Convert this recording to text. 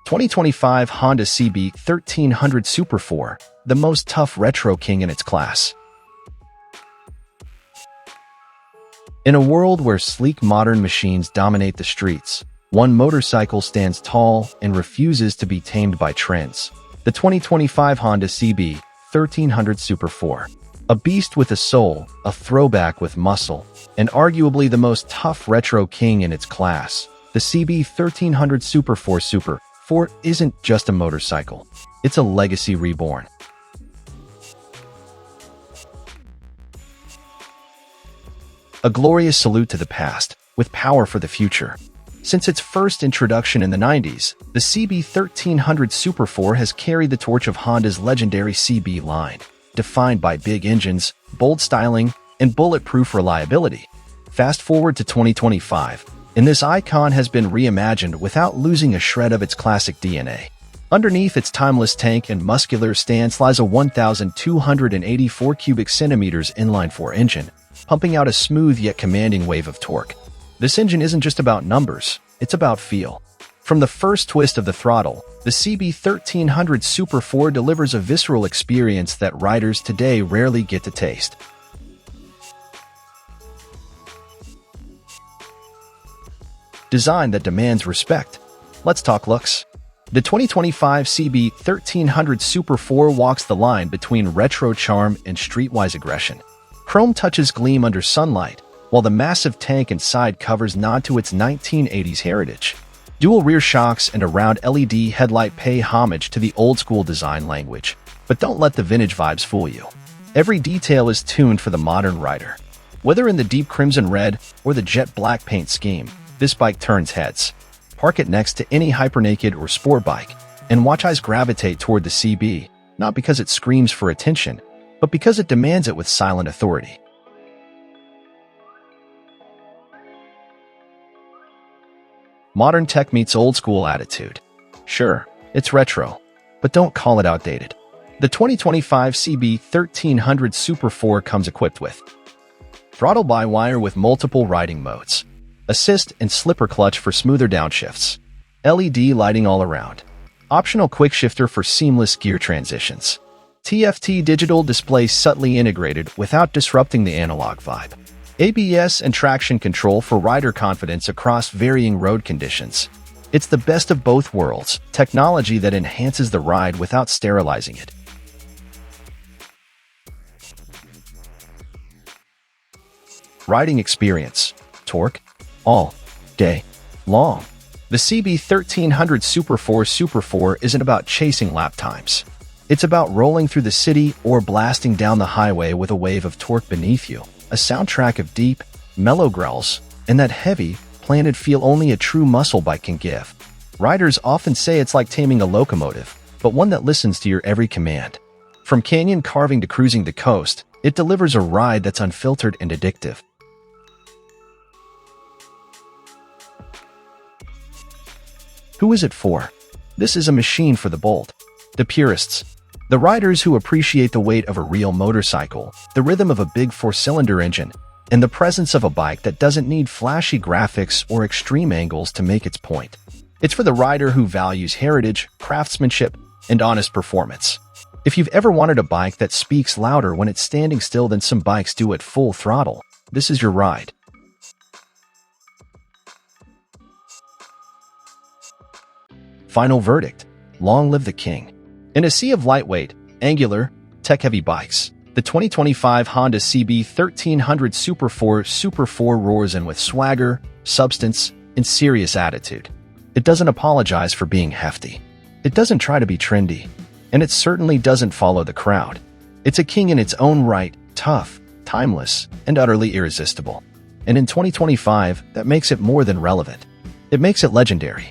2025 Honda CB1300 Super Four, the most tough retro king in its class. In a world where sleek modern machines dominate the streets, one motorcycle stands tall and refuses to be tamed by trends. The 2025 Honda CB1300 Super Four. A beast with a soul, a throwback with muscle, and arguably the most tough retro king in its class. The CB1300 Super Four isn't just a motorcycle. It's a legacy reborn. A glorious salute to the past, with power for the future. Since its first introduction in the 90s, the CB1300 Super Four has carried the torch of Honda's legendary CB line, defined by big engines, bold styling, and bulletproof reliability. Fast forward to 2025, and this icon has been reimagined without losing a shred of its classic DNA. Underneath its timeless tank and muscular stance lies a 1,284 cubic centimeters inline-four engine, pumping out a smooth yet commanding wave of torque. This engine isn't just about numbers, it's about feel. From the first twist of the throttle, the CB1300 Super Four delivers a visceral experience that riders today rarely get to taste. Design that demands respect. Let's talk looks. The 2025 CB1300 Super Four walks the line between retro charm and streetwise aggression. Chrome touches gleam under sunlight, while the massive tank and side covers nod to its 1980s heritage. Dual rear shocks and a round LED headlight pay homage to the old-school design language, but don't let the vintage vibes fool you. Every detail is tuned for the modern rider. Whether in the deep crimson red or the jet black paint scheme, this bike turns heads. Park it next to any hypernaked or sport bike, and watch eyes gravitate toward the CB, not because it screams for attention, but because it demands it with silent authority. Modern tech meets old-school attitude. Sure, it's retro, but don't call it outdated. The 2025 CB1300 Super Four comes equipped with throttle-by-wire with multiple riding modes, assist and slipper clutch for smoother downshifts, LED lighting all around, optional quick shifter for seamless gear transitions, TFT digital display subtly integrated without disrupting the analog vibe, ABS and traction control for rider confidence across varying road conditions. It's the best of both worlds, technology that enhances the ride without sterilizing it. Riding experience. Torque. All day long. The CB1300 Super Four isn't about chasing lap times. It's about rolling through the city or blasting down the highway with a wave of torque beneath you. A soundtrack of deep, mellow growls, and that heavy, planted feel only a true muscle bike can give. Riders often say it's like taming a locomotive, but one that listens to your every command. From canyon carving to cruising the coast, it delivers a ride that's unfiltered and addictive. Who is it for? This is a machine for the bold, the purists, the riders who appreciate the weight of a real motorcycle, the rhythm of a big four-cylinder engine, and the presence of a bike that doesn't need flashy graphics or extreme angles to make its point. It's for the rider who values heritage, craftsmanship, and honest performance. If you've ever wanted a bike that speaks louder when it's standing still than some bikes do at full throttle, this is your ride. Final verdict. Long live the king. In a sea of lightweight, angular, tech-heavy bikes, the 2025 Honda CB1300 Super Four roars in with swagger, substance, and serious attitude. It doesn't apologize for being hefty. It doesn't try to be trendy. And it certainly doesn't follow the crowd. It's a king in its own right, tough, timeless, and utterly irresistible. And in 2025, that makes it more than relevant. It makes it legendary.